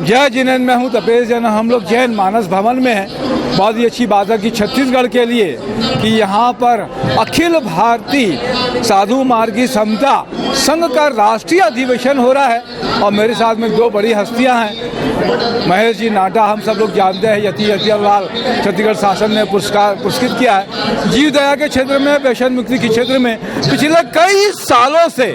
जय जिनेन्द्र, मैं हूँ तपेश जैन। हम लोग जैन मानस भवन में हैं। बहुत ही अच्छी बात है कि छत्तीसगढ़ के लिए कि यहाँ पर अखिल भारतीय साधु मार्गी समता संघ का राष्ट्रीय अधिवेशन हो रहा है और मेरे साथ में दो बड़ी हस्तियाँ हैं। महेश जी नाटा, हम सब लोग जानते हैं, यति लाल छत्तीसगढ़ शासन ने पुरस्कृत किया है। जीव दया के क्षेत्र में, व्यसन मुक्ति के क्षेत्र में पिछले कई सालों से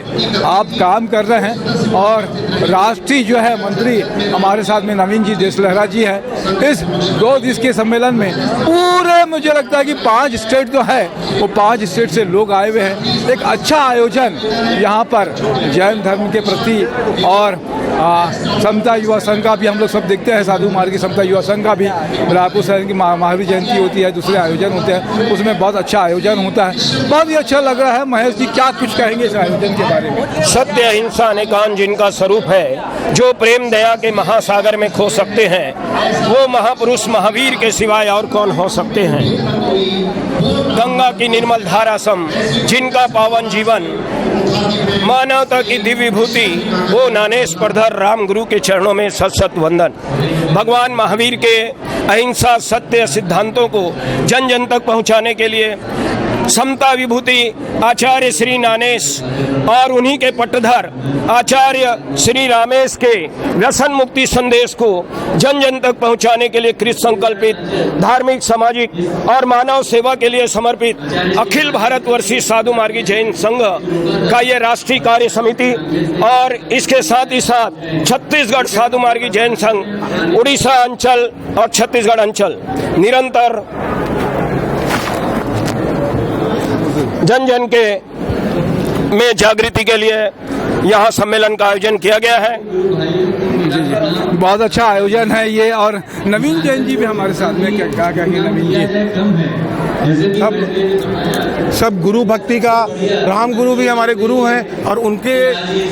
आप काम कर रहे हैं और राष्ट्रीय जो है मंत्री हमारे साथ में नवीन जी देशलहरा जी हैं। इस 2 दिवसीय सम्मेलन में पूरे मुझे लगता है कि 5 स्टेट जो है वो 5 स्टेट से लोग आए हुए हैं। एक अच्छा आयोजन यहाँ पर जैन धर्म के प्रति और समता युवा संघ का भी हम लोग सब देखते हैं। साधु मार्गी समता युवा संघ का भी रायपुर शहर की महावीर जयंती होती है, दूसरे आयोजन होते हैं, उसमें बहुत अच्छा आयोजन होता है। बहुत ही अच्छा लग रहा है। महेश जी क्या कुछ कहेंगे इस आयोजन के बारे में? सत्य अहिंसा अनेकान जिनका स्वरूप है, जो प्रेम दया के महासागर में खो सकते हैं, वो महापुरुष महावीर के सिवाय और कौन हो सकते हैं। गंगा की निर्मल धारा सम जिनका पावन जीवन, मानवता की दिव्य विभूति, वो नानेश परधर राम गुरु के चरणों में सत सत वंदन। भगवान महावीर के अहिंसा सत्य सिद्धांतों को जन जन तक पहुंचाने के लिए समता विभूति आचार्य श्री नानेश और उन्हीं के पट्टधर आचार्य श्री रामेश के व्यसन मुक्ति संदेश को जन जन तक पहुंचाने के लिए कृत संकल्पित, धार्मिक, सामाजिक और मानव सेवा के लिए समर्पित अखिल भारतवर्षीय साधु मार्गी जैन संघ का ये राष्ट्रीय कार्य समिति और इसके साथ ही साथ छत्तीसगढ़ साधु मार्गी जैन संघ उड़ीसा अंचल और छत्तीसगढ़ अंचल निरंतर जन जन के में जागृति के लिए यहाँ सम्मेलन का आयोजन किया गया है। जी, बहुत अच्छा आयोजन है ये। और नवीन जैन जी भी हमारे साथ में, क्या कहेंगे नवीन जी? सब गुरु भक्ति का, राम गुरु भी हमारे गुरु हैं और उनके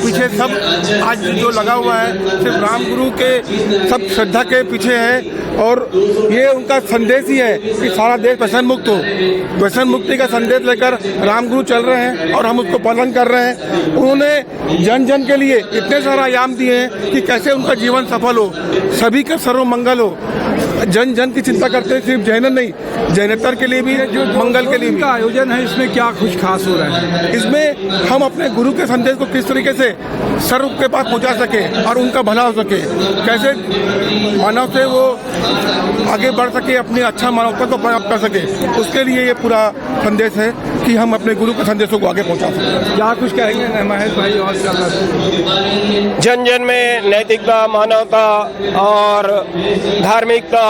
पीछे सब आज जो लगा हुआ है सिर्फ राम गुरु के सब श्रद्धा के पीछे है। और ये उनका संदेश ही है कि सारा देश व्यसन मुक्त हो। व्यसन मुक्ति का संदेश लेकर राम गुरु चल रहे हैं और हम उसको पालन कर रहे हैं। उन्होंने जन जन के लिए इतने सारे आयाम दिए हैं कि कैसे उनका जीवन सफल हो, सभी का सर्व मंगल हो। जन जन की चिंता करते हैं, सिर्फ जैन नहीं, जैनेतर के लिए भी, जो मंगल के लिए भी आयोजन है। इसमें क्या कुछ खास हो रहा है? इसमें हम अपने गुरु के संदेश को किस तरीके से सर्व के पास पहुंचा सके और उनका भला हो सके, कैसे मानव से वो आगे बढ़ सके, अपनी अच्छा मानवता को प्राप्त कर सके, उसके लिए ये पूरा संदेश है कि हम अपने गुरु के संदेशों को आगे पहुंचा सकें। क्या कुछ कहेंगे महेश भाई? और जन जन में नैतिकता, मानवता और धार्मिकता,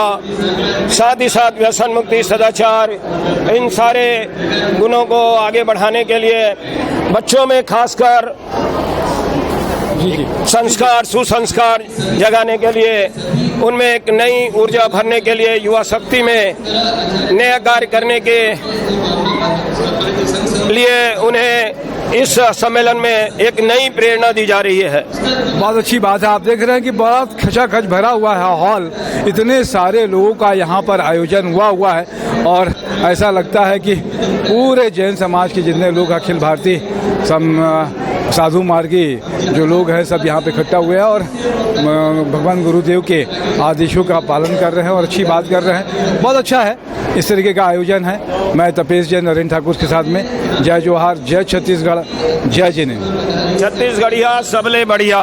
साथ ही साथ व्यसन मुक्ति, सदाचार, इन सारे गुणों को आगे बढ़ाने के लिए बच्चों में खासकर संस्कार, सुसंस्कार जगाने के लिए, उनमें एक नई ऊर्जा भरने के लिए, युवा शक्ति में नया कार्य करने के लिए उन्हें इस सम्मेलन में एक नई प्रेरणा दी जा रही है। बहुत अच्छी बात है। आप देख रहे हैं कि बहुत खचाखच भरा हुआ है हॉल, इतने सारे लोगों का यहाँ पर आयोजन हुआ है और ऐसा लगता है कि पूरे जैन समाज के जितने लोग अखिल भारतीय साधु मार्गी जो लोग हैं सब यहाँ पे इकट्ठा हुए हैं और भगवान गुरुदेव के आदेशों का पालन कर रहे हैं और अच्छी बात कर रहे हैं। बहुत अच्छा है, इस तरीके का आयोजन है। मैं तपेश जैन नरेंद्र ठाकुर के साथ में। जय जोहार, जय छत्तीसगढ़, जय जिनेन्द्र। छत्तीसगढ़िया सबले बढ़िया।